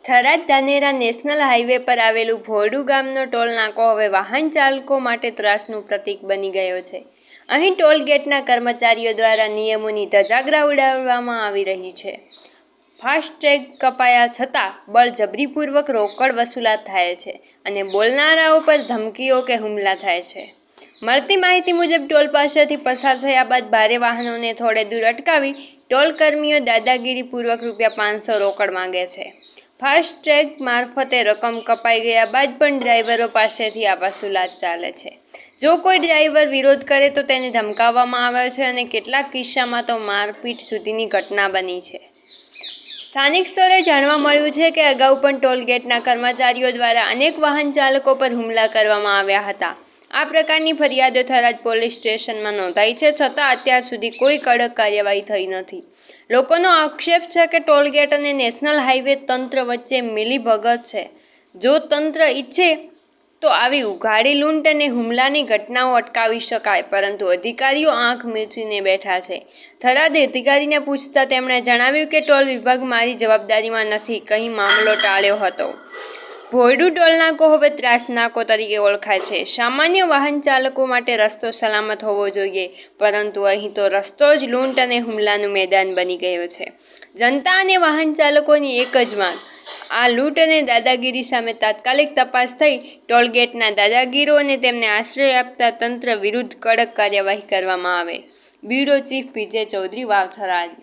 Tharad Dhanera national highway પર આવેલું ભોયડુ ગામનો ટોલ નાકો હવે વાહન ચાલકો માટે ત્રાસનું પ્રતીક બની ગયો છે. અહીં ટોલ ગેટના કર્મચારીઓ દ્વારા નિયમોની ધજાગરા ઉડાવવામાં આવી રહી છે. ફાસ્ટેગ કપાયા છતાં બળજબરીપૂર્વક રોકડ વસૂલાત થાય છે અને બોલનારાઓ પર ધમકીઓ કે હુમલા થાય છે. મળતી માહિતી મુજબ ટોલ પાસેથી પસાર થયા બાદ ભારે વાહનોને થોડે દૂર અટકાવી ટોલ કર્મીઓ દાદાગીરીપૂર્વક ₹500 રોકડ માંગે છે. ફાસ્ટેગ મારફતે રકમ કપાઈ ગયા બાદ પણ ડ્રાઈવરો પાસેથી આ વસૂલાત ચાલે છે. જો કોઈ ડ્રાઈવર વિરોધ કરે તો તેને ધમકાવવામાં આવે છે અને કેટલાક કિસ્સામાં તો મારપીટ સુધીની ઘટના બની છે. સ્થાનિક સ્તરે જાણવા મળ્યું છે કે અગાઉ પણ ટોલ ગેટના કર્મચારીઓ દ્વારા અનેક વાહન ચાલકો પર હુમલા કરવામાં આવ્યા હતા. આ પ્રકારની ફરિયાદો થરાદ પોલીસ સ્ટેશનમાં નોંધાઈ છે, છતાં અત્યાર સુધી કોઈ કડક કાર્યવાહી થઈ નથી. લોકોનો આક્ષેપ છે કે ટોલ ગેટ અને નેશનલ હાઈવે તંત્ર વચ્ચે મિલીભગત છે. જો તંત્ર ઈચ્છે તો આવી ઉઘાડી લૂંટ અને હુમલાની ઘટનાઓ અટકાવી શકાય, પરંતુ અધિકારીઓ આંખ મીચીને બેઠા છે. થરાદ અધિકારીને પૂછતા તેમણે જણાવ્યું કે ટોલ વિભાગ મારી જવાબદારીમાં નથી કહી મામલો ટાળ્યો હતો. ભોયડુ ટોલ નાકો હવે ત્રાસ નાકો તરીકે ઓળખાય છે. સામાન્ય વાહન ચાલકો માટે રસ્તો સલામત હોવો જોઈએ, પરંતુ અહીં તો રસ્તો જ લૂંટ અને હુમલાનું મેદાન બની ગયો છે. જનતા અને વાહન ચાલકોની એક જ માંગ, આ લૂંટ અને દાદાગીરી સામે તાત્કાલિક તપાસ થઈ ટોલગેટના દાદાગીરો અને તેમને આશ્રય આપતા તંત્ર વિરુદ્ધ કડક કાર્યવાહી કરવામાં આવે. બ્યુરો ચીફ પીજે ચૌધરી, વાવ, થરાદ.